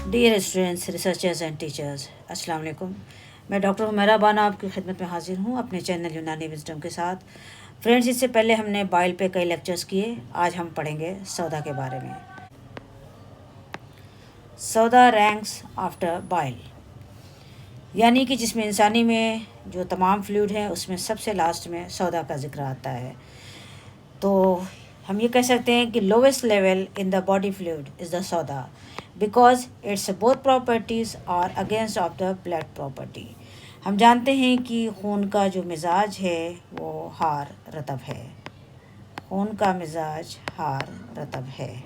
Dear students, researchers and teachers, अस्सलाम वालेकुम। मैं डॉक्टर हुमैरा बानो आपकी खिदमत में हाजिर हूँ अपने चैनल यूनानी विजडम के साथ। फ्रेंड्स, इससे पहले हमने बाइल पे कई लेक्चर्स किए। आज हम पढ़ेंगे सौदा के बारे में। सौदा रैंक्स आफ्टर बाइल, यानी कि जिसमें इंसानी में जो तमाम फ्लूइड हैं उसमें सबसे लास्ट में सौदा का जिक्र आता है। तो हम ये कह सकते हैं कि lowest level in the body fluid is the सौदा, because it's both properties are against of the blood property. हम जानते हैं कि खून का जो मिजाज है वो हार रतब है। खून का मिजाज हार रतब है,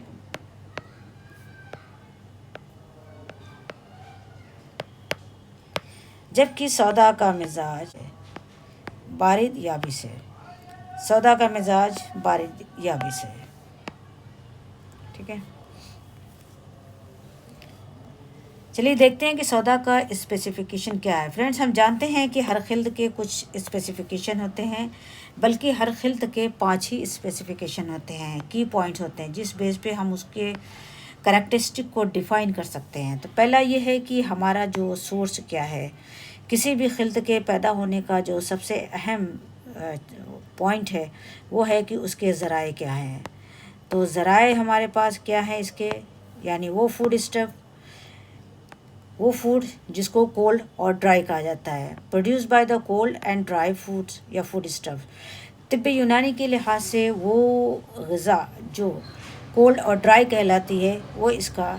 जबकि सौदा का मिजाज बारिद याबिस है। सौदा का मिजाज बारिद याबिस है। ठीक है, चलिए देखते हैं कि सौदा का स्पेसिफिकेशन क्या है। फ्रेंड्स, हम जानते हैं कि हर खिल्द के कुछ स्पेसिफिकेशन होते हैं, बल्कि हर खिल्द के 5 ही स्पेसिफिकेशन होते हैं, की पॉइंट्स होते हैं, जिस बेस पे हम उसके करैक्टरिस्टिक को डिफ़ाइन कर सकते हैं। तो पहला ये है कि हमारा जो सोर्स क्या है। किसी भी खिल्द के पैदा होने का जो सबसे अहम पॉइंट है वो है कि उसके ज़राए क्या हैं। तो ज़राए हमारे पास क्या है इसके, यानी वो फूड जिसको कोल्ड और ड्राई कहा जाता है, produce by the cold and dry foods या फूड स्टफ। तिब्बे यूनानी के लिहाज से वो ग़िज़ा जो कोल्ड और ड्राई कहलाती है वो इसका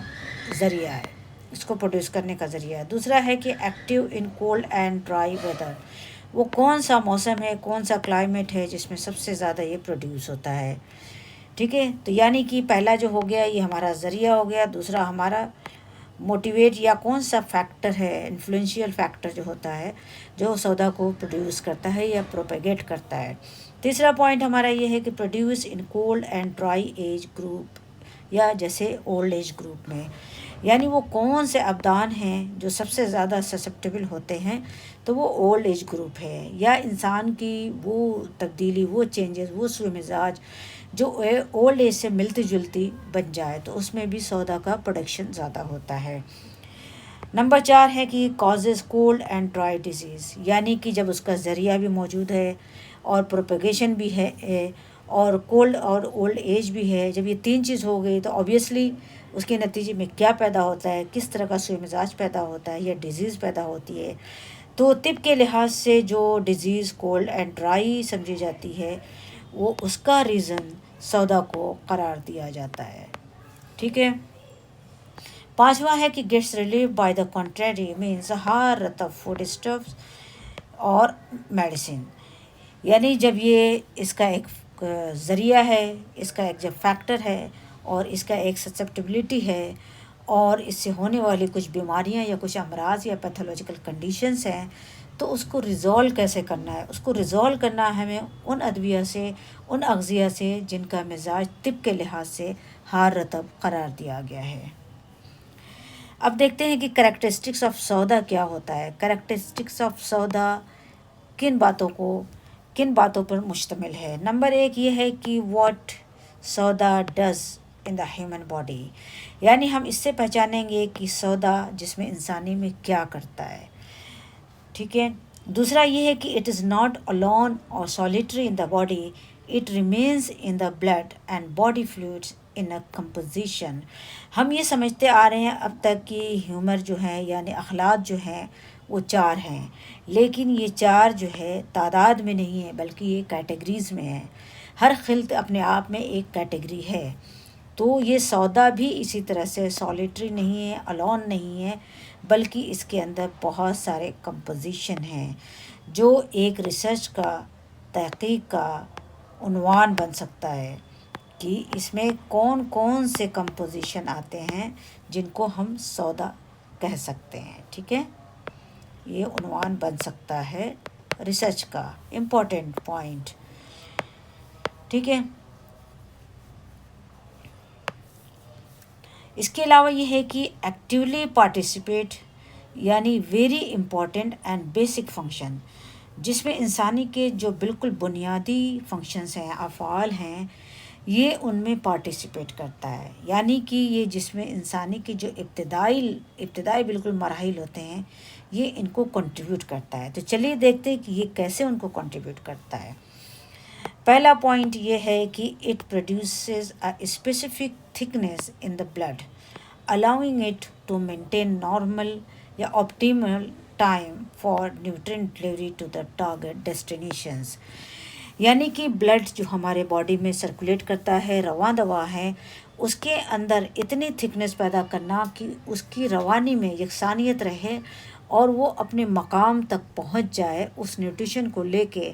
ज़रिया है, इसको प्रोड्यूस करने का ज़रिया है। दूसरा है कि active in cold and dry weather, वो कौन सा मौसम है, कौन सा क्लाइमेट है जिसमें सबसे ज़्यादा ये प्रोड्यूस होता है। ठीक है, तो यानी कि पहला जो हो गया ये हमारा ज़रिया हो गया। दूसरा हमारा मोटिवेट या कौन सा फैक्टर है, इन्फ्लुएंशियल फैक्टर जो होता है जो सौदा को प्रोड्यूस करता है या प्रोपेगेट करता है। तीसरा पॉइंट हमारा ये है कि produce in cold and dry age group, या जैसे ओल्ड एज ग्रुप में, यानी वो कौन से अबदान हैं जो सबसे ज़्यादा ससेप्टेबल होते हैं। तो वो ओल्ड एज ग्रुप है, या इंसान की वो तब्दीली, वो चेंजेस, वो सूए मिजाज जो ओल्ड एज से मिलती जुलती बन जाए, तो उसमें भी सौदा का प्रोडक्शन ज़्यादा होता है। नंबर 4 है कि causes cold and dry disease, यानी कि जब उसका ज़रिया भी मौजूद है और प्रोपेगेशन भी है और कोल्ड और ओल्ड एज भी है, जब ये 3 चीज़ हो गई तो ऑब्वियसली उसके नतीजे में क्या पैदा होता है, किस तरह का सूए मिजाज पैदा होता है या डिज़ीज़ पैदा होती है। तो तिब के लिहाज से जो डिज़ीज़ कोल्ड एंड ड्राई समझी जाती है वो उसका रीज़न सौदा को करार दिया जाता है। ठीक है, पांचवा है कि gets relieve by the contrary, means हार रतब फूड स्टफ्स और मेडिसिन, यानी जब ये इसका एक ज़रिया है, इसका एक जब फैक्टर है और इसका एक ससेप्टेबिलिटी है और इससे होने वाली कुछ बीमारियां या कुछ अमराज या पैथोलॉजिकल कंडीशंस हैं, तो उसको रिज़ॉल्व कैसे करना है। उसको रिज़ॉल्व करना है हमें उन अद्विया से, उन अग़ज़िया से जिनका मिजाज तिब के लिहाज से हार रतब करार दिया गया है। अब देखते हैं कि करैक्टरिस्टिक्स ऑफ सौदा क्या होता है। करैक्टरिस्टिक्स ऑफ सौदा किन बातों पर मुश्तमिल है। नंबर 1 ये है कि व्हाट सौदा does in the human body, यानी हम इससे पहचानेंगे कि सौदा जिसमें इंसानी में क्या करता है। ठीक है, दूसरा ये है कि इट इज़ नॉट अलोन और solitary in the body, it remains in the blood and body fluids in a composition. हम ये समझते आ रहे हैं अब तक कि ह्यूमर जो है यानी अखलाक जो हैं वो 4 हैं, लेकिन ये 4 जो है तादाद में नहीं है बल्कि ये कैटेगरीज़ में है। हर खिल्त अपने आप में एक कैटेगरी है। तो ये सौदा भी इसी तरह से सॉलिटरी नहीं है, अलोन नहीं है, बल्कि इसके अंदर बहुत सारे कंपोजिशन हैं जो एक रिसर्च का, तहकीक का उन्वान बन सकता है कि इसमें कौन कौन से कंपोजिशन आते हैं जिनको हम सौदा कह सकते हैं। ठीक है, ये उन्वान बन सकता है रिसर्च का इम्पोर्टेंट पॉइंट। ठीक है, इसके अलावा ये है कि एक्टिवली पार्टिसिपेट, यानी very important and basic function, जिसमें इंसानी के जो बिल्कुल बुनियादी फंक्शंस हैं, अफ़आल हैं, ये उनमें पार्टिसिपेट करता है, यानी कि ये जिसमें इंसानी की जो इब्तदाई बिल्कुल मराहिल होते हैं, ये इनको कंट्रीब्यूट करता है। तो चलिए देखते हैं कि ये कैसे उनको कंट्रीब्यूट करता है। पहला पॉइंट ये है कि it produces a specific thickness in the blood, allowing it to maintain normal या optimal time for nutrient delivery to the target destinations. यानी कि ब्लड जो हमारे बॉडी में सर्कुलेट करता है, रवां दवा है, उसके अंदर इतनी थिकनेस पैदा करना कि उसकी रवानी में यकसानियत रहे और वो अपने मकाम तक पहुंच जाए। उस न्यूट्रिशन को लेके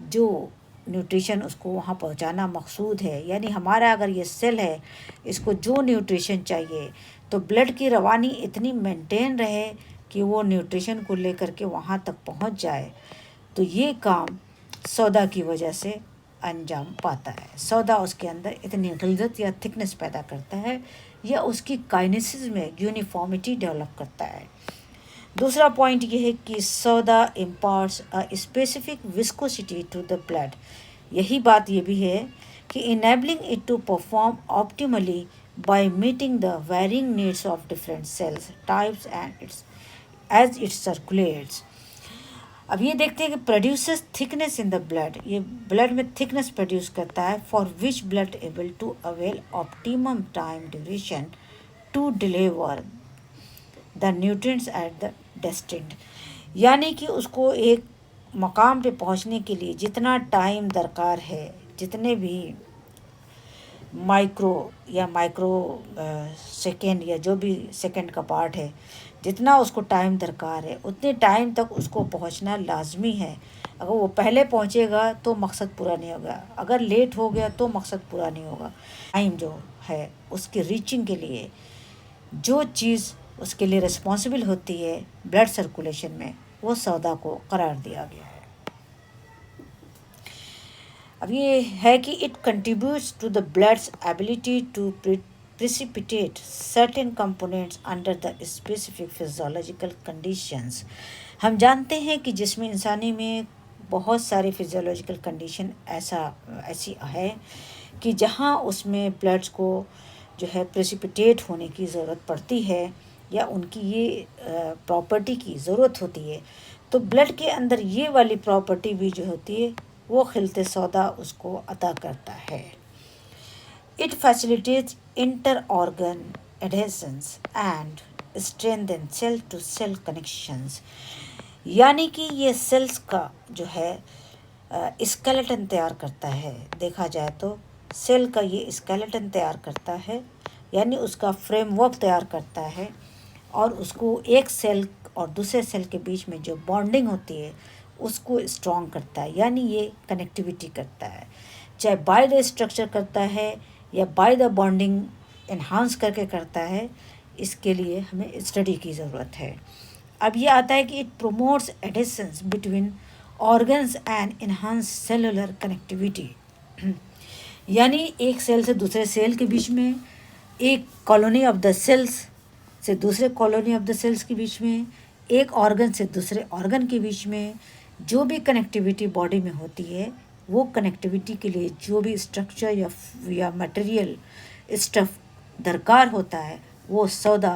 जो न्यूट्रिशन उसको वहाँ पहुँचाना मकसूद है, यानी हमारा अगर ये सेल है, इसको जो न्यूट्रिशन चाहिए, तो ब्लड की रवानी इतनी मेंटेन रहे कि वो न्यूट्रिशन को लेकर के वहाँ तक पहुँच जाए। तो ये काम सौदा की वजह से अंजाम पाता है। सौदा उसके अंदर इतनी गिल्ज़त या थिकनेस पैदा करता है या उसकी काइनेसिस में यूनिफॉर्मिटी डेवलप करता है। दूसरा पॉइंट ये है कि सौदा imparts a specific viscosity to the blood. यही बात ये भी है कि enabling it to perform optimally by meeting the varying needs of different cells types and its as it circulates. अब ये देखते हैं कि produces thickness in the blood, ये ब्लड में थिकनेस प्रोड्यूस करता है, for which blood able to avail optimum time duration to deliver the nutrients at the destined. यानी कि उसको एक मकाम पे पहुंचने के लिए जितना टाइम दरकार है, जितने भी माइक्रो सेकेंड या जो भी सेकेंड का पार्ट है, जितना उसको टाइम दरकार है उतने टाइम तक उसको पहुंचना लाजमी है। अगर वो पहले पहुंचेगा तो मकसद पूरा नहीं होगा, अगर लेट हो गया तो मकसद पूरा नहीं होगा। टाइम जो है उसकी रीचिंग के लिए जो चीज़ उसके लिए रिस्पॉन्सिबल होती है ब्लड सर्कुलेशन में, वो सौदा को करार दिया गया है। अब ये है कि it contributes to the blood's ability to precipitate certain components under the specific physiological conditions। हम जानते हैं कि जिसमें इंसानी में बहुत सारे फिजियोलॉजिकल कंडीशन ऐसी है कि जहाँ उसमें ब्लड्स को जो है प्रेसिपिटेट होने की ज़रूरत पड़ती है या उनकी ये प्रॉपर्टी की ज़रूरत होती है। तो ब्लड के अंदर ये वाली प्रॉपर्टी भी जो होती है वो खिलते सौदा उसको अता करता है। It facilitates inter-organ adhesions and strengthens cell-to-cell connections। यानी कि ये सेल्स का जो है स्केलेटन तैयार करता है। देखा जाए तो सेल का ये स्केलेटन तैयार करता है, यानी उसका फ्रेमवर्क तैयार करता है और उसको एक सेल और दूसरे सेल के बीच में जो बॉन्डिंग होती है उसको स्ट्रॉन्ग करता है, यानी ये कनेक्टिविटी करता है। चाहे बाय द स्ट्रक्चर करता है या बाय द बॉन्डिंग इन्हांस करके करता है, इसके लिए हमें स्टडी की ज़रूरत है। अब ये आता है कि it promotes additions between organs and enhance cellular connectivity. यानी एक सेल से दूसरे सेल के बीच में, एक कॉलोनी ऑफ द सेल्स से दूसरे कॉलोनी ऑफ द सेल्स के बीच में, एक ऑर्गन से दूसरे ऑर्गन के बीच में जो भी कनेक्टिविटी बॉडी में होती है, वो कनेक्टिविटी के लिए जो भी स्ट्रक्चर या मटेरियल स्टफ दरकार होता है वो सौदा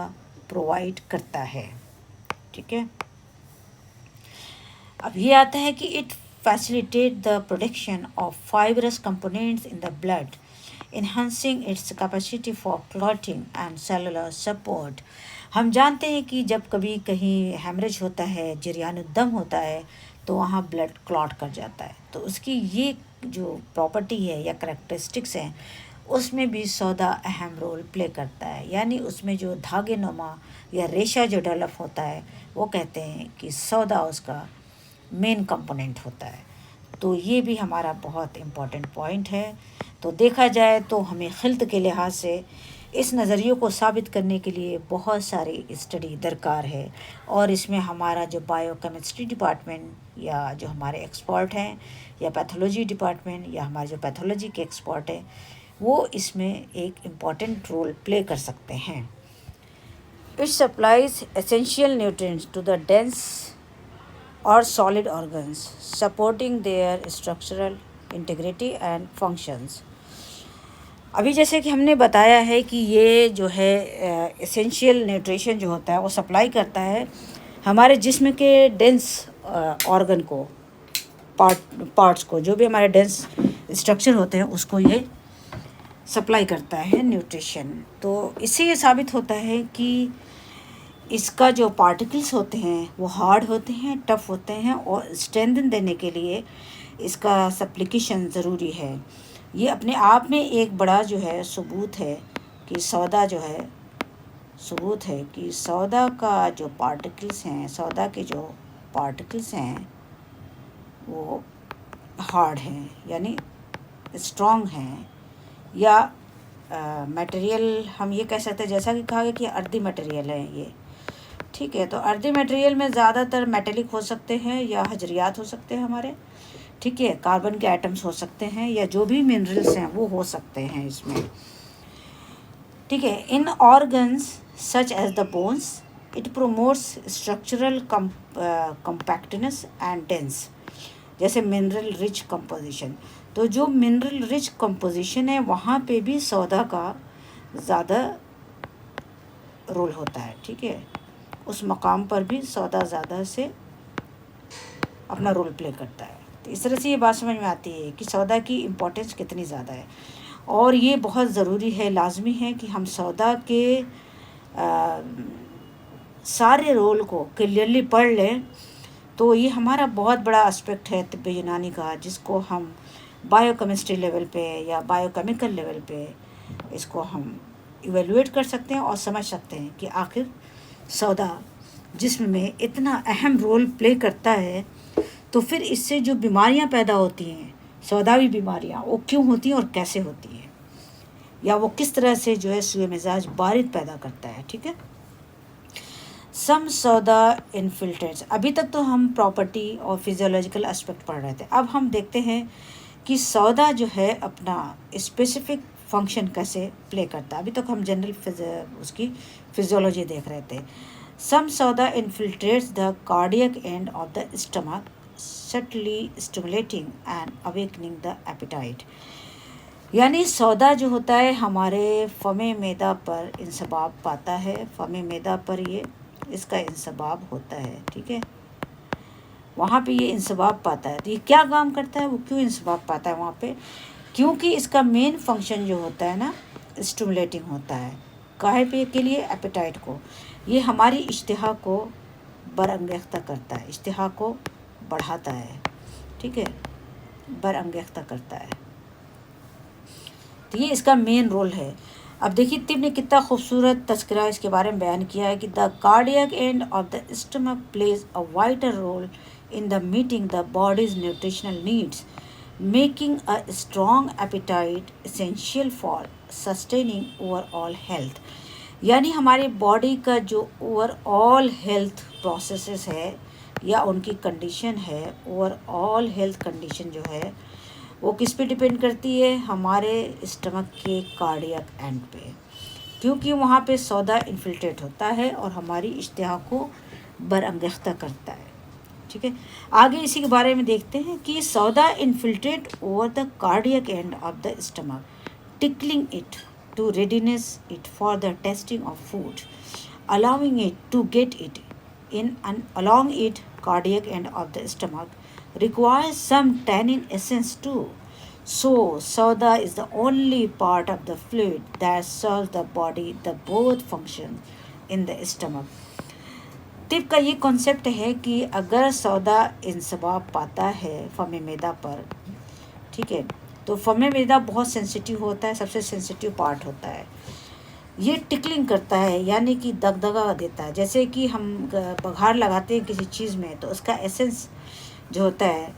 प्रोवाइड करता है। ठीक है। अब ये आता है कि it facilitate the production of fibrous components in the blood, enhancing its capacity for clotting and cellular support. हम जानते हैं कि जब कभी कहीं हेमरेज होता है, जरियानुद्दम होता है, तो वहाँ ब्लड क्लॉट कर जाता है। तो उसकी ये जो प्रॉपर्टी है या करैक्टरिस्टिक्स हैं, उसमें भी सौदा अहम रोल प्ले करता है। यानी उसमें जो धागे नुमा या रेशा जो डेवलप होता है, वो कहते हैं कि सौदा उसका मेन कंपोनेंट होता है। तो ये भी हमारा बहुत इम्पॉर्टेंट पॉइंट है। तो देखा जाए तो हमें खिल्त के लिहाज से इस नज़रिए को साबित करने के लिए बहुत सारी स्टडी दरकार है, और इसमें हमारा जो बायोकेमिस्ट्री डिपार्टमेंट या जो हमारे एक्सपर्ट हैं या पैथोलॉजी डिपार्टमेंट या हमारे जो पैथोलॉजी के एक्सपर्ट हैं, वो इसमें एक इम्पॉर्टेंट रोल प्ले कर सकते हैं। It supplies essential nutrients to the dense और solid organs, supporting their structural integrity and functions. अभी जैसे कि हमने बताया है कि ये जो है एसेंशियल न्यूट्रिशन जो होता है वो सप्लाई करता है हमारे जिस्म के डेंस ऑर्गन को, पार्ट्स को, जो भी हमारे डेंस स्ट्रक्चर होते हैं उसको ये सप्लाई करता है न्यूट्रिशन। तो इससे ये साबित होता है कि इसका जो पार्टिकल्स होते हैं वो हार्ड होते हैं, टफ होते हैं, और स्ट्रेंथन देने के लिए इसका सप्लिकेशन ज़रूरी है। ये अपने आप में एक बड़ा जो है सबूत है कि सौदा जो है, सबूत है कि सौदा का जो पार्टिकल्स हैं, सौदा के जो पार्टिकल्स हैं वो हार्ड हैं, यानी स्ट्रॉन्ग हैं, या मटेरियल हम ये कह सकते हैं, जैसा कि कहा गया कि अर्दी मटेरियल है ये, ठीक है। तो अर्दी मटेरियल में ज़्यादातर मेटेलिक हो सकते हैं या हजरियात हो सकते हैं हमारे, ठीक है, कार्बन के एटम्स हो सकते हैं, या जो भी मिनरल्स हैं वो हो सकते हैं इसमें, ठीक है। In organs such as the bones it promotes structural compactness and dense, जैसे मिनरल रिच कंपोजिशन। तो जो मिनरल रिच कंपोजिशन है वहाँ पे भी सौदा का ज़्यादा रोल होता है, ठीक है, उस मकाम पर भी सौदा ज़्यादा से अपना रोल प्ले करता है। तो इस तरह से ये बात समझ में आती है कि सौदा की इम्पोर्टेंस कितनी ज़्यादा है, और ये बहुत ज़रूरी है, लाजमी है कि हम सौदा के सारे रोल को क्लियरली पढ़ लें। तो ये हमारा बहुत बड़ा एस्पेक्ट है तिब्बे यूनानी का, जिसको हम बायोकेमिस्ट्री लेवल पे या बायोकेमिकल लेवल पे इसको हम इवेलुएट कर सकते हैं और समझ सकते हैं कि आखिर सौदा जिस्म में इतना अहम रोल प्ले करता है, तो फिर इससे जो बीमारियां पैदा होती हैं, सौदावी बीमारियां, वो क्यों होती हैं और कैसे होती हैं, या वो किस तरह से जो है सूए मिजाज बारिद पैदा करता है, ठीक है। सम सौदा इन्फिल्ट्रेट्स, अभी तक तो हम प्रॉपर्टी और फिजियोलॉजिकल एस्पेक्ट पढ़ रहे थे, अब हम देखते हैं कि सौदा जो है अपना स्पेसिफिक फंक्शन कैसे प्ले करता है। अभी तक हम जनरल उसकी फिजियोलॉजी देख रहे थे। सम सौदा infiltrates the cardiac end of the stomach subtly stimulating and awakening the appetite, यानी सौदा जो होता है हमारे फमे मैदा पर इंसबाब पाता है, फमे मैदा पर ये इसका इंसबाब होता है, ठीक है, वहाँ पे ये इंसबाब पाता है। तो ये क्या काम करता है, वो क्यों इंसबाब पाता है वहाँ पे, क्योंकि इसका मेन फंक्शन जो होता है ना स्टिमुलेटिंग होता है, काहे पे के लिए, एपेटाइट को। ये हमारी इश्तिहा को बरअंगेख्ता करता है, इश्तिहा को बढ़ाता है, ठीक है, बरअंगेख्ता करता है। तो ये इसका मेन रोल है। अब देखिए तिब ने कितना खूबसूरत तस्करा इसके बारे में बयान किया है कि the cardiac end of the stomach plays a vital role in the meeting the body's nutritional needs, making a strong appetite essential for sustaining overall health। यानी हमारी बॉडी का जो ओवरऑल हेल्थ प्रोसेसेस है या उनकी कंडीशन है, overall health condition जो है वो किस पे डिपेंड करती है, हमारे स्टमक के कार्डियक एंड पे, क्योंकि वहाँ पे सौदा इन्फिल्ट्रेट होता है और हमारी इश्तिहा को बरअंगेख्ता करता है, ठीक है। आगे इसी के बारे में देखते हैं कि सौदा infiltrate over the cardiac end of the stomach, tickling it to readiness it for the tasting of food, allowing it to get it in and along it cardiac end of the stomach requires some tannin essence too. So sauda is the only part of the fluid that serves the body the both functions in the stomach। तिब का ये concept है कि अगर सौदा इंसबाब पाता है फमे मैदा पर, ठीक है, तो फमे मैदा बहुत सेंसिटिव होता है, सबसे सेंसिटिव पार्ट होता है। ये टिकलिंग करता है, यानी कि दगदगा देता है, जैसे कि हम बघार लगाते हैं किसी चीज़ में तो उसका एसेंस जो होता है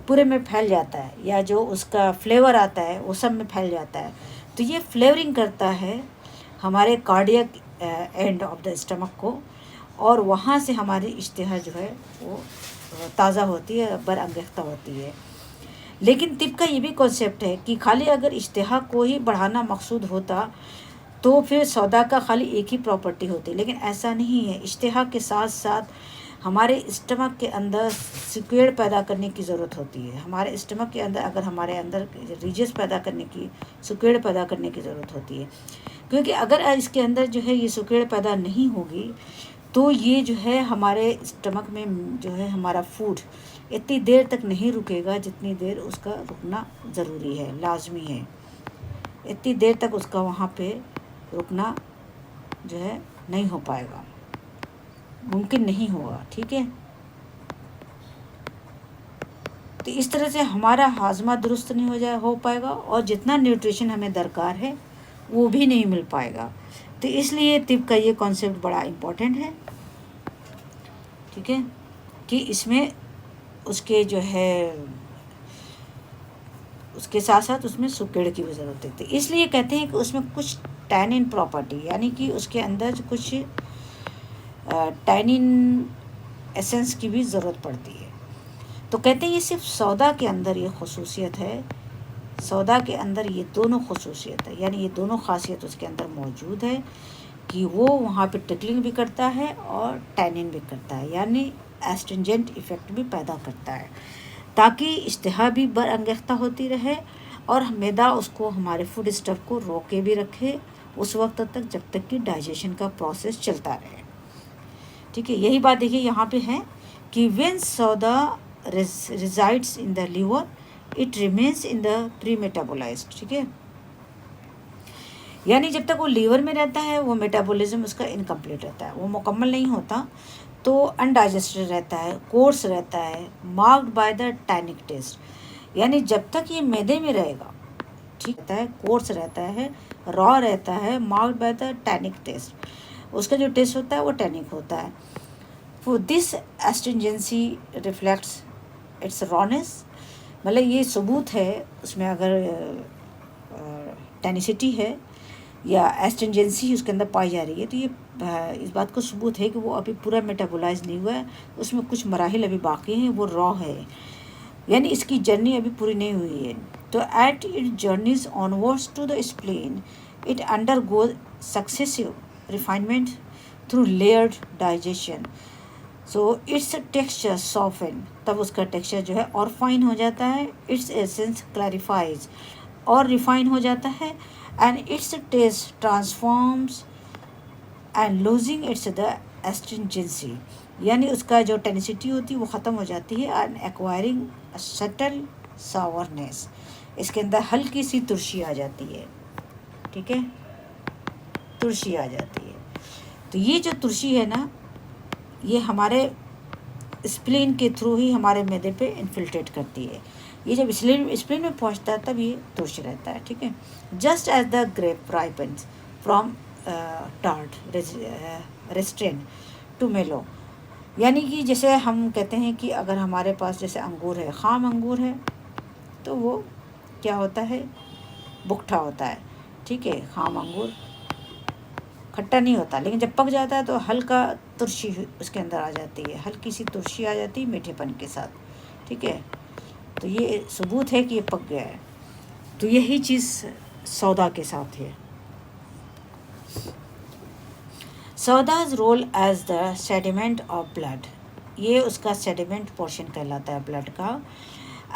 पूरे में फैल जाता है, या जो उसका फ्लेवर आता है वो सब में फैल जाता है। तो ये फ्लेवरिंग करता है हमारे cardiac end of the stomach को, और वहाँ से हमारी इश्तिहा जो है वो ताज़ा होती है, बरअंगेख्ता होती है। लेकिन तिब का ये भी कॉन्सेप्ट है कि खाली अगर इश्तिहा को ही बढ़ाना मकसूद होता तो फिर सौदा का खाली एक ही प्रॉपर्टी होती, लेकिन ऐसा नहीं है। इश्तिहा के साथ साथ हमारे स्टमक के अंदर सिक्वेड पैदा करने की ज़रूरत होती है। हमारे स्टमक के अंदर अगर हमारे अंदर रीजेस पैदा करने की, सिक्वेड पैदा करने की ज़रूरत होती है, क्योंकि अगर इसके अंदर जो है ये सिक्वेड पैदा नहीं होगी तो ये जो है हमारे स्टमक में जो है हमारा फूड इतनी देर तक नहीं रुकेगा जितनी देर उसका रुकना ज़रूरी है, लाजमी है। इतनी देर तक उसका वहाँ पे रुकना जो है नहीं हो पाएगा, मुमकिन नहीं होगा, ठीक है। तो इस तरह से हमारा हाजमा दुरुस्त नहीं हो पाएगा और जितना न्यूट्रिशन हमें दरकार है वो भी नहीं मिल पाएगा। तो इसलिए तिब का ये कॉन्सेप्ट बड़ा इम्पोर्टेंट है, ठीक है, कि इसमें उसके जो है उसके साथ साथ उसमें सुकेड़ की भी ज़रूरत है। तो इसलिए कहते हैं कि उसमें कुछ टैनिन प्रॉपर्टी, यानी कि उसके अंदर कुछ टैनिन एसेंस की भी ज़रूरत पड़ती है। तो कहते हैं ये सिर्फ सौदा के अंदर ये खसूसियत है, सौदा के अंदर ये दोनों खसूसियत है, यानी ये दोनों खासियत उसके अंदर मौजूद है कि वो वहाँ पे टिकलिंग भी करता है और टैनिन भी करता है, यानी एस्ट्रिंजेंट इफ़ेक्ट भी पैदा करता है, ताकि इश्तहा भी बरअंगेख्ता होती रहे और मैदा उसको, हमारे फूड स्टफ को रोके भी रखे उस वक्त तक जब तक कि डाइजेशन का प्रोसेस चलता रहे, ठीक है। यही बात देखिए यहाँ पे है कि व्हेन सौदा resides in the liver it remains in the pre-metabolized, ठीक है। यानी जब तक वो लीवर में रहता है वो मेटाबॉलिज्म उसका इनकम्प्लीट रहता है, वो मुकम्मल नहीं होता, तो अनडाइजेस्टेड रहता है, कोर्स रहता है, marked by the tannic taste, यानी जब तक ये मैदे में रहेगा, ठीक रहता है, कोर्स रहता है, रॉ रहता है, marked by the tannic taste, उसका जो टेस्ट होता है वो टैनिक होता है। For this astringency reflects its rawness, मतलब ये सबूत है उसमें अगर टैनिसिटी है या एस्ट्रिंजेंसी उसके अंदर पाई जा रही है तो ये इस बात को सबूत है कि वो अभी पूरा मेटाबोलाइज नहीं हुआ है, उसमें कुछ मराहिल अभी बाकी हैं, वो रॉ है, यानी इसकी जर्नी अभी पूरी नहीं हुई है। तो at it journeys onwards to the spleen it undergoes successive refinement through layered digestion, so its texture soften, तब उसका टेक्सचर जो है और फाइन हो जाता है, इट्स एसेंस क्लैरिफाइज और रिफाइन हो जाता है, and its taste transforms and losing its the astringency, यानी उसका जो टेनिसिटी होती है वो ख़त्म हो जाती है, एंड एक्वायरिंग सटल सावरनेस, इसके अंदर हल्की सी तुरशी आ जाती है, ठीक है, तुरशी आ जाती है। तो ये जो तुरशी है ना, ये हमारे स्प्लीन के थ्रू ही हमारे मैदे पे इन्फिल्ट्रेट करती है, ये जब स्प्लीन में पहुंचता है तब ये तुरश रहता है, ठीक है। Just as the grape ripens from tart restrain to mellow, यानी कि जैसे हम कहते हैं कि अगर हमारे पास जैसे अंगूर है, खाम अंगूर है, तो वो क्या होता है, बुकठा होता है, ठीक है, खाम अंगूर खट्टा नहीं होता, लेकिन जब पक जाता है तो हल्का तुरशी उसके अंदर आ जाती है, हल्की सी तुरशी आ जाती है मीठेपन के साथ, ठीक है। तो ये सबूत है कि ये पक गया है। तो यही चीज़ सौदा के साथ है। सौदाज role as the sediment of blood, ये उसका सेडिमेंट पोर्शन कहलाता है ब्लड का,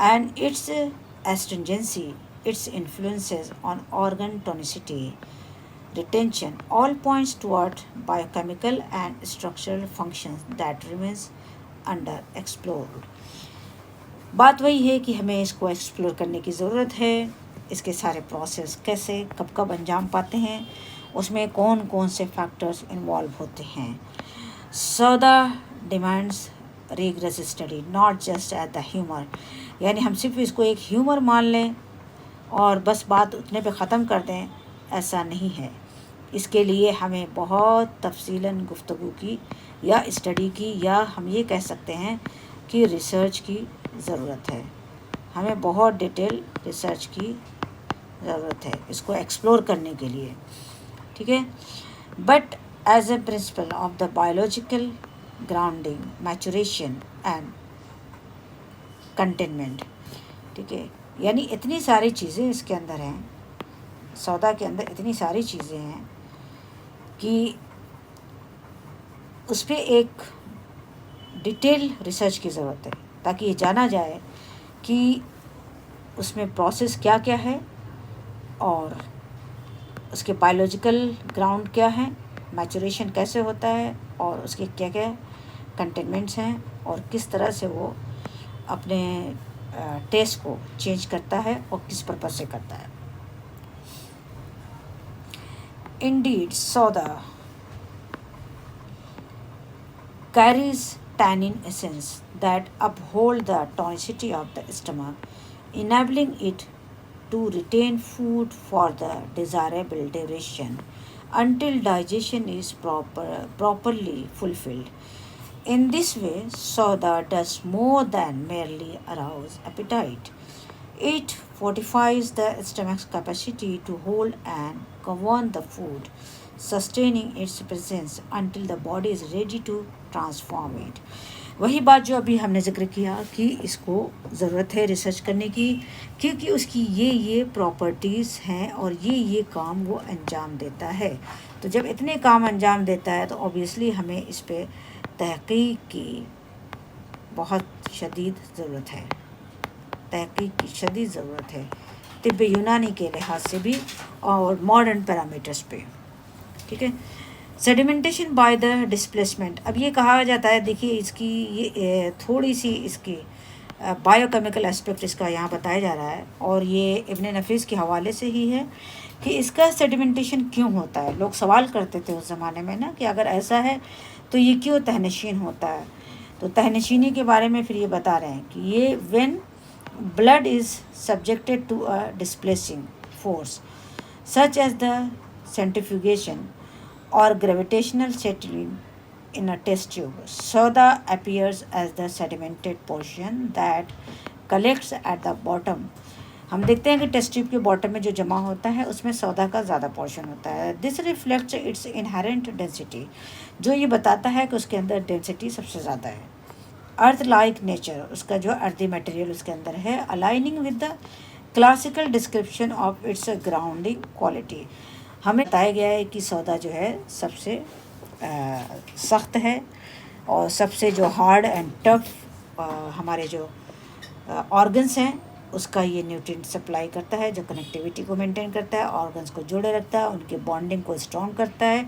and its astringency, its influences on organ tonicity, retention, all points toward biochemical and structural functions that remains under explored। बात वही है कि हमें इसको एक्सप्लोर करने की ज़रूरत है, इसके सारे प्रोसेस कैसे कब कब अंजाम पाते हैं, उसमें कौन कौन से फैक्टर्स इन्वॉल्व होते हैं। सौदा demands rigorous study not just at the humour, यानी हम सिर्फ इसको एक ह्यूमर मान लें और बस बात उतने पे ख़त्म कर दें, ऐसा नहीं है। इसके लिए हमें बहुत तफसीलन गुफ्तगू की या स्टडी की, या हम ये कह सकते हैं कि रिसर्च की ज़रूरत है, हमें बहुत डिटेल रिसर्च की ज़रूरत है इसको एक्सप्लोर करने के लिए, ठीक है। But as a principle of the biological grounding, maturation and containment, ठीक है, यानी इतनी सारी चीज़ें इसके अंदर हैं, सौदा के अंदर इतनी सारी चीज़ें हैं कि उस पर एक डिटेल रिसर्च की ज़रूरत है ताकि ये जाना जाए कि उसमें प्रोसेस क्या क्या है और उसके बायोलॉजिकल ग्राउंड क्या है, मैचुरेशन कैसे होता है और उसके क्या क्या कंटेनमेंट्स हैं और किस तरह से वो अपने टेस्ट को चेंज करता है और किस पर्पज़ से करता है। Indeed, soda carries tannin essence that uphold the tonicity of the stomach, enabling it to retain food for the desirable duration until digestion is properly fulfilled. In this way, soda does more than merely arouse appetite. It fortifies the stomach's capacity to hold and govern the food, sustaining its presence until the body is ready to transform it. वही बात जो अभी हमने ज़िक्र किया कि इसको ज़रूरत है रिसर्च करने की, क्योंकि उसकी ये प्रॉपर्टीज़ हैं और ये काम वो अंजाम देता है। तो जब इतने काम अंजाम देता है तो ऑब्वियसली हमें इस पे तहक़ीक़ की बहुत शदीद ज़रूरत है, तहक़ीक़ की शदीद ज़रूरत है तिब्बे यूनानी के लिहाज से भी और मॉडर्न पैरामीटर्स पे। ठीक है, सेडिमेंटेशन बाय द डिस्प्लेसमेंट। अब ये कहा जाता है, देखिए इसकी ये थोड़ी सी इसकी बायोकेमिकल एस्पेक्ट इसका यहाँ बताया जा रहा है और ये इब्न नफीस के हवाले से ही है कि इसका सेडिमेंटेशन क्यों होता है। लोग सवाल करते थे उस ज़माने में ना कि अगर ऐसा है तो ये क्यों तहनशीन होता है। तो तहनशीनी के बारे में फिर ये बता रहे हैं कि ये when blood is subjected to a displacing force such as the centrifugation or gravitational settling in a test tube, soda appears as the sedimented portion that collects at the bottom. हम देखते हैं कि टेस्ट ट्यूब के bottom में जो जमा होता है उसमें सोडा का ज़्यादा पोर्शन होता है। This reflects it's inherent density, जो ये बताता है कि उसके अंदर डेंसिटी सबसे ज़्यादा है। अर्थ लाइक नेचर, उसका जो अर्दी मटेरियल उसके अंदर है, aligning with the classical description of its grounding quality. हमें बताया गया है कि सौदा जो है सबसे सख्त है और सबसे जो हार्ड एंड टफ हमारे जो ऑर्गन्स हैं उसका ये न्यूट्रिएंट सप्लाई करता है, जो कनेक्टिविटी को मेंटेन करता है, ऑर्गन्स को जोड़े रखता है, उनके बॉन्डिंग को स्ट्रॉन्ग करता है।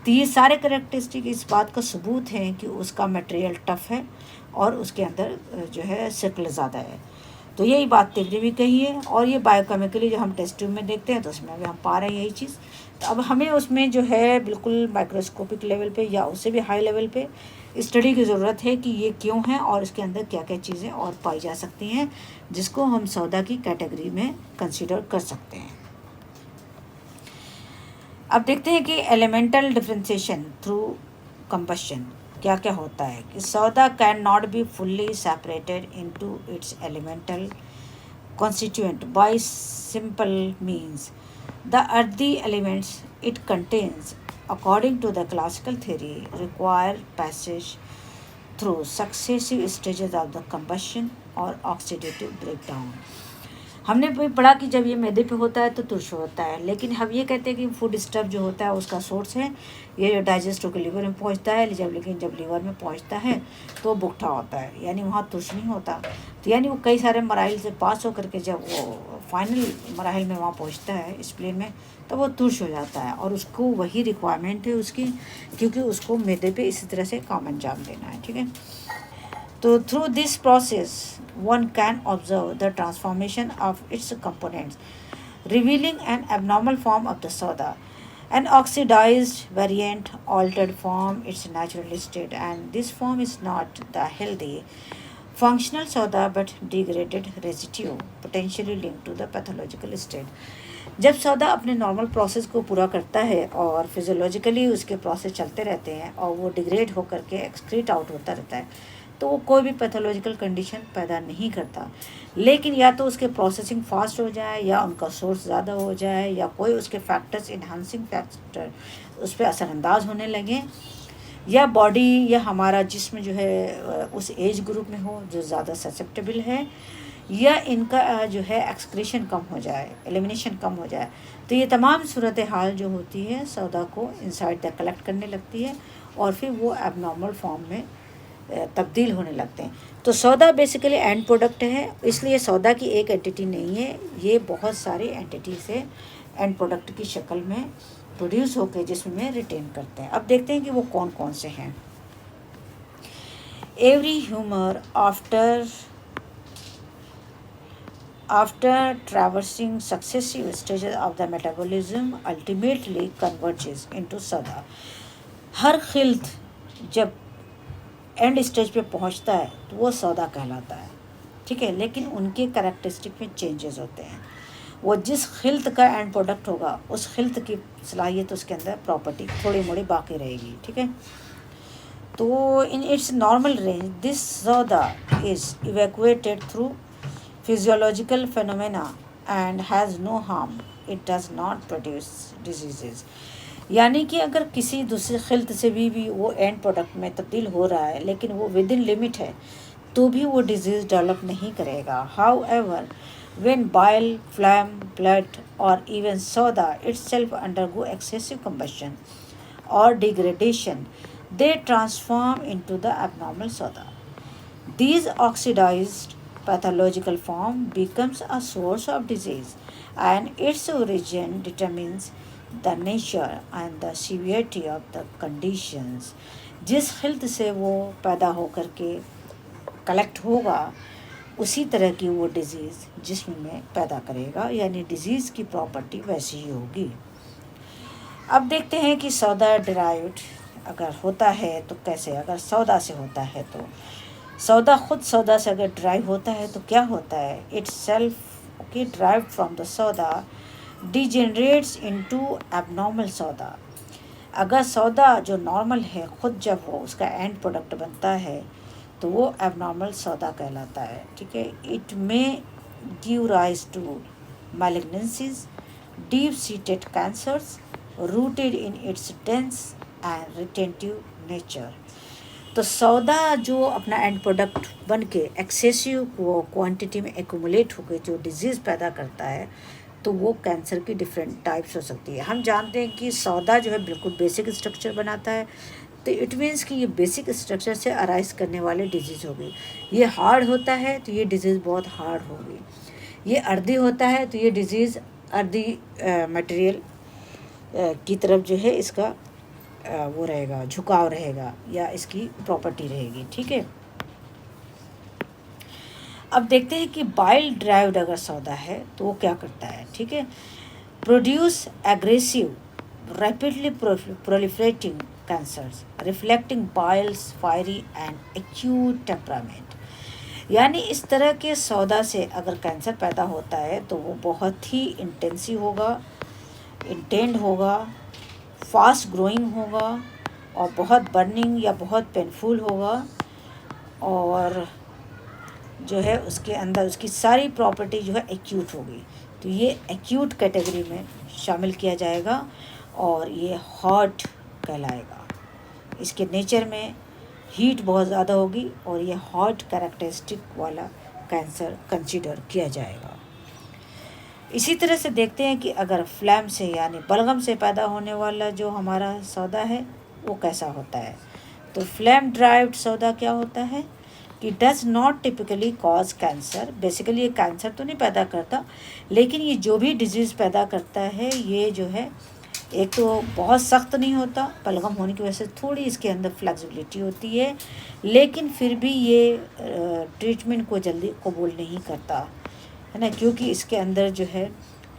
तो ये सारे करेक्टरिस्टिक इस बात का सबूत हैं कि उसका मटेरियल टफ है और उसके अंदर जो है सर्कल ज़्यादा है। तो यही बात तिब्बी भी कही है और ये बायोकेमिकली जो हम टेस्ट ट्यूब में देखते हैं तो उसमें भी हम पा रहे हैं यही चीज़। तो अब हमें उसमें जो है बिल्कुल माइक्रोस्कोपिक लेवल पे या उससे भी हाई लेवल पे स्टडी की ज़रूरत है कि ये क्यों है और इसके अंदर क्या क्या चीज़ें और पाई जा सकती हैं जिसको हम सौदा की कैटेगरी में कंसिडर कर सकते हैं। अब देखते हैं कि एलिमेंटल डिफरेंशिएशन थ्रू कंबशन क्या क्या होता है। कि सौदा can not be fully separated into its elemental constituent by simple means. The earthy elements it contains, according to the classical theory, require passage through successive stages of the combustion or oxidative breakdown. हमने भी पढ़ा कि जब ये मैदे पे होता है तो तुर्श होता है, लेकिन हम ये कहते हैं कि फूड स्टफ जो होता है उसका सोर्स है ये जो डाइजेस्ट होकर लीवर में पहुंचता है, लेकिन जब लीवर में पहुंचता है तो बुकठा होता है, यानी वहाँ तुर्श नहीं होता। तो यानी वो कई सारे मराइल से पास होकर के जब वो फाइनल मराइल में वहाँ पहुँचता है स्प्लेन में तो वो तुर्श हो जाता है और उसको वही रिक्वायरमेंट है उसकी, क्योंकि उसको मैदे पे इसी तरह से काम अंजाम देना है। ठीक है, तो through this process one can observe the transformation of its components, revealing an abnormal form of the soda, an oxidized variant, altered form, its natural state, and this form is not the healthy functional soda but degraded residue, potentially linked to the pathological state. जब soda अपने normal process को पूरा करता है और physiologically उसके process चलते रहते हैं और वो डिग्रेड होकर के एक्सक्रीट आउट होता रहता है तो वो कोई भी पैथोलॉजिकल कंडीशन पैदा नहीं करता, लेकिन या तो उसके प्रोसेसिंग फास्ट हो जाए या उनका सोर्स ज़्यादा हो जाए या कोई उसके फैक्टर्स इन्हांसिंग फैक्टर उस पर असरअंदाज होने लगे या बॉडी या हमारा जिस्म जो है उस एज ग्रुप में हो जो ज़्यादा ससेप्टेबल है या इनका जो है एक्सक्रीशन कम हो जाए, एलिमिनेशन कम हो जाए। तो ये तमाम सूरत हाल जो होती है सौदा को इनसाइड द कलेक्ट करने लगती है और फिर वो एबनॉर्मल फॉर्म में तब्दील होने लगते हैं। तो सौदा बेसिकली एंड प्रोडक्ट है, इसलिए सौदा की एक एंटिटी नहीं है, ये बहुत सारी एंटिटी से एंड प्रोडक्ट की शक्ल में प्रोड्यूस होकर जिसमें रिटेन करते हैं। अब देखते हैं कि वो कौन कौन से हैं। Every humour after traversing successive stages of the metabolism ultimately converges into soda। हर खिल्त जब एंड स्टेज पे पहुंचता है तो वो सौदा कहलाता है, ठीक है। लेकिन उनके कैरेक्टरिस्टिक में चेंजेस होते हैं। वो जिस खिल्त का एंड प्रोडक्ट होगा उस खिल्त की सलाहियत, उसके अंदर प्रॉपर्टी थोड़ी मोड़ी बाकी रहेगी, ठीक है। तो in its normal range this सौदा is evacuated through physiological phenomena and has no harm, it does not produce diseases. यानी कि अगर किसी दूसरी खिल्त से भी वो एंड प्रोडक्ट में तब्दील हो रहा है लेकिन वो विद इन लिमिट है तो भी वो डिजीज़ डेवलप नहीं करेगा। How ever when bile, phlegm, blood or even soda itself undergo excessive combustion or degradation, they transform into the abnormal soda. These oxidized pathological form becomes a source of disease and its origin determines the nature and the severity of the conditions। जिस खिल्त से वो पैदा होकर के collect होगा उसी तरह की वो डिज़ीज़ जिस्म में पैदा करेगा, यानी डिज़ीज़ की प्रॉपर्टी वैसी ही होगी। अब देखते हैं कि सौदा डिराइव्ड अगर होता है तो कैसे। अगर सौदा से होता है तो सौदा खुद सौदा से अगर ड्राइव होता है तो क्या होता है, it's self okay drive from the सौदा डिजेनरेट्स इनटू एबनॉर्मल सौदा। अगर सौदा जो नॉर्मल है खुद जब वो उसका एंड प्रोडक्ट बनता है तो वो एबनॉर्मल सौदा कहलाता है, ठीक है। It may give rise to malignancies, deep seated cancers rooted in its dense and retentive nature. तो सौदा जो अपना एंड प्रोडक्ट बन के एक्सेसिव क्वांटिटी में एक्यूमुलेट होकर जो डिजीज़ पैदा करता है तो वो कैंसर की डिफरेंट टाइप्स हो सकती है। हम जानते हैं कि सौदा जो है बिल्कुल बेसिक स्ट्रक्चर बनाता है, तो इट मीन्स कि ये बेसिक स्ट्रक्चर से अराइज करने वाले डिजीज़ होगी। ये हार्ड होता है तो ये डिजीज़ बहुत हार्ड होगी, ये अर्दी होता है तो ये डिजीज़ अर्दी मटेरियल की तरफ जो है इसका वो रहेगा, झुकाव रहेगा या इसकी प्रॉपर्टी रहेगी, ठीक है। अब देखते हैं कि बाइल ड्राइव्ड अगर सौदा है तो वो क्या करता है, ठीक है। Produce aggressive rapidly proliferating cancers reflecting bile's fiery and acute temperament। यानी इस तरह के सौदा से अगर कैंसर पैदा होता है तो वो बहुत ही इंटेंसिव होगा, इंटेंड होगा, फास्ट ग्रोइंग होगा और बहुत बर्निंग या बहुत पेनफुल होगा और जो है उसके अंदर उसकी सारी प्रॉपर्टी जो है एक्यूट होगी। तो ये एक्यूट कैटेगरी में शामिल किया जाएगा और ये हॉट कहलाएगा। इसके नेचर में हीट बहुत ज़्यादा होगी और ये हॉट कैरेक्टरिस्टिक वाला कैंसर कंसीडर किया जाएगा। इसी तरह से देखते हैं कि अगर फ्लैम से यानी बलगम से पैदा होने वाला जो हमारा सौदा है वो कैसा होता है। तो फ्लैम ड्राइव्ड सौदा क्या होता है कि does not typically cause cancer. Basically ये कैंसर तो नहीं पैदा करता, लेकिन ये जो भी डिजीज़ पैदा करता है ये जो है एक तो बहुत सख्त नहीं होता, बलगम होने की वजह से थोड़ी इसके अंदर फ्लेक्सिबिलिटी होती है, लेकिन फिर भी ये ट्रीटमेंट को जल्दी कबूल नहीं करता है ना, क्योंकि इसके अंदर जो है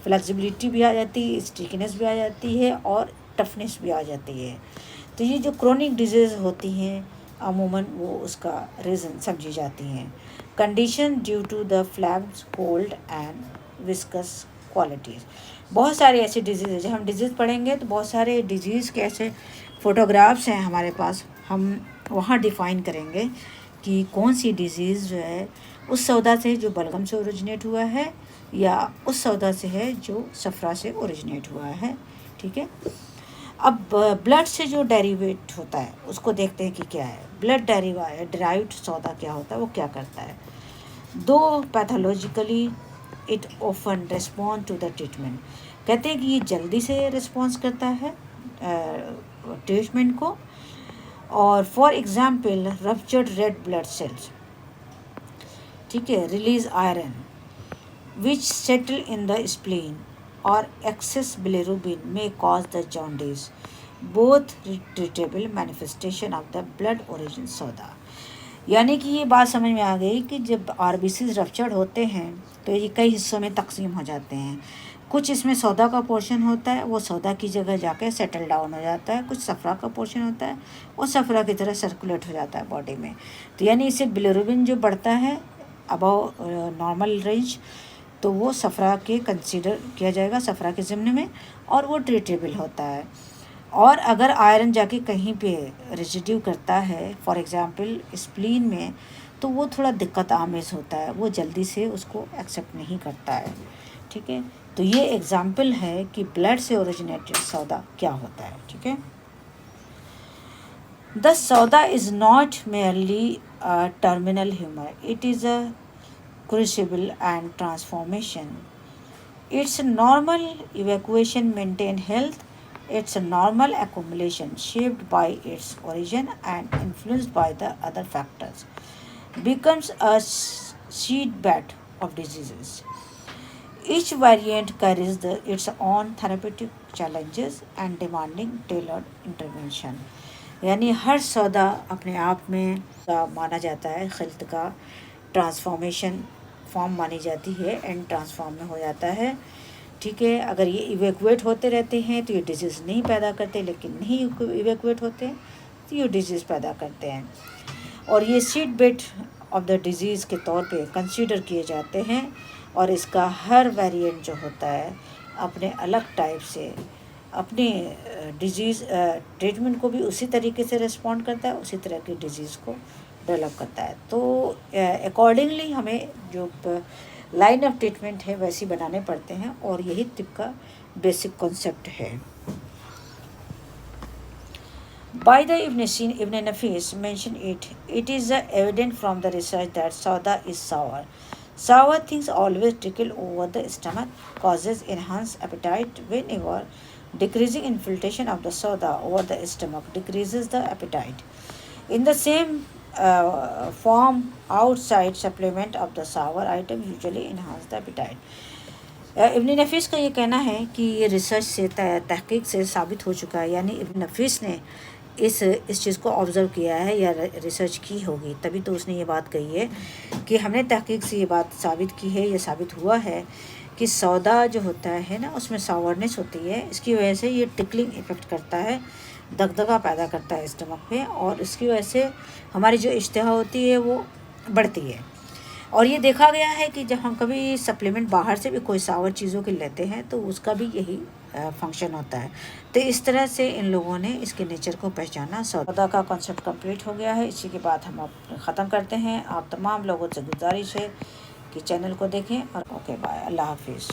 फ्लेक्सिबिलिटी भी आ जाती है, स्टिकनेस भी आ जाती है और टफनेस भी आ जाती है। तो ये जो क्रोनिक डिजीज़ होती हैं अमूमन वो उसका रीज़न समझी जाती हैं। Condition due to the phlegms cold and viscous qualities. बहुत सारे ऐसे डिजीज़ है, जब हम डिजीज़ पढ़ेंगे तो बहुत सारे डिजीज़ के ऐसे फ़ोटोग्राफ्स हैं हमारे पास, हम वहाँ डिफ़ाइन करेंगे कि कौन सी डिजीज़ जो है उस सौदा से जो बलगम से ओरिजिनेट हुआ है या उस सौदा से है जो सफ़रा से ओरिजिनेट हुआ है, ठीक है। अब ब्लड से जो डेरिवेट होता है उसको देखते हैं कि क्या है। ब्लड डिराइव्ड सौदा क्या होता है, वो क्या करता है। Though pathologically it often respond to the treatment. कहते हैं कि ये जल्दी से रिस्पॉन्स करता है ट्रीटमेंट को और for example ruptured red blood cells, ठीक है, release iron which settle in the spleen और एक्सेस बिलिरुबिन में cause the jaundice, both treatable manifestation of the blood origin सौदा। यानी कि ये बात समझ में आ गई कि जब आरबीसीज रप्चर्ड होते हैं तो ये कई हिस्सों में तकसीम हो जाते हैं। कुछ इसमें सौदा का पोर्शन होता है, वो सौदा की जगह जाके सेटल डाउन हो जाता है। कुछ सफ़रा का पोर्शन होता है, वो सफ़रा की तरह सर्कुलेट हो जाता है बॉडी में। तो यानी इससे बिलिरुबिन जो बढ़ता है अबव नॉर्मल रेंज, तो वो सफ़रा के कंसीडर किया जाएगा, सफ़रा के ज़िम्न में, और वो ट्रीटेबल होता है। और अगर आयरन जाके कहीं पे रेजिड्यू करता है, फॉर एग्ज़ाम्पल स्प्लीन में, तो वो थोड़ा दिक्कत आमेज़ होता है, वो जल्दी से उसको एक्सेप्ट नहीं करता है, ठीक है। तो ये एग्ज़ाम्पल है कि ब्लड से ओरिजिनेटेड सौदा क्या होता है, ठीक है। द सौदा is not merely terminal humour, it is a crucible and transformation. Its normal evacuation maintain health. Its normal accumulation shaped by its origin and influenced by the other factors becomes a seed bed of diseases. Each variant carries its own therapeutic challenges and demanding tailored intervention. यानी हर सौदा अपने आप में माना जाता है, खिल्त का transformation form मानी जाती है, एंड ट्रांसफॉर्म में हो जाता है, ठीक है। अगर ये इवेकुएट होते रहते हैं तो ये डिजीज़ नहीं पैदा करते, लेकिन नहीं इवेकुएट होते हैं तो ये डिजीज़ पैदा करते हैं। और ये seed bed of the disease के तौर पे कंसीडर किए जाते हैं, और इसका हर वेरिएंट जो होता है अपने अलग टाइप से अपने डिजीज़ ट्रीटमेंट को भी उसी तरीके से रिस्पॉन्ड करता है, उसी तरह की डिजीज़ को डेवलप करता है। तो अकॉर्डिंगली हमें जो लाइन ऑफ ट्रीटमेंट है वैसी बनाने पड़ते हैं, और यही तिब का बेसिक कॉन्सेप्ट है। By the Ibn Nafis mention it is evident from the research that sauda is sour. Sour things always trickle over the stomach, causes enhanced appetite whenever decreasing infiltration of the soda over the stomach decreases the appetite. In the same form, outside supplement of the sour item usually enhance the appetite. इब्न नफीस का ये कहना है कि ये research से तहकीक से साबित हो चुका है, यानी इब्न नफीस ने इस चीज़ को ऑब्ज़र्व किया है या रिसर्च की होगी, तभी तो उसने ये बात कही है कि हमने तहकीक से ये बात साबित की है, ये साबित हुआ है कि सौदा जो होता है ना उसमें सावरनेस होती है, इसकी वजह से ये टिकलिंग इफ़ेक्ट करता है, दगदगा पैदा करता है स्टमक पे, और इसकी वजह से हमारी जो इश्तहा होती है वो बढ़ती है। और ये देखा गया है कि जब हम कभी सप्लीमेंट बाहर से भी कोई सावर चीज़ों के लेते हैं तो उसका भी यही फंक्शन होता है। तो इस तरह से इन लोगों ने इसके नेचर को पहचाना। सौदा का कॉन्सेप्ट कंप्लीट हो गया है। इसी के बाद हम अब ख़त्म करते हैं। आप तमाम लोगों से गुजारिश है कि चैनल को देखें, और ओके बाय, अल्लाह हाफिज़।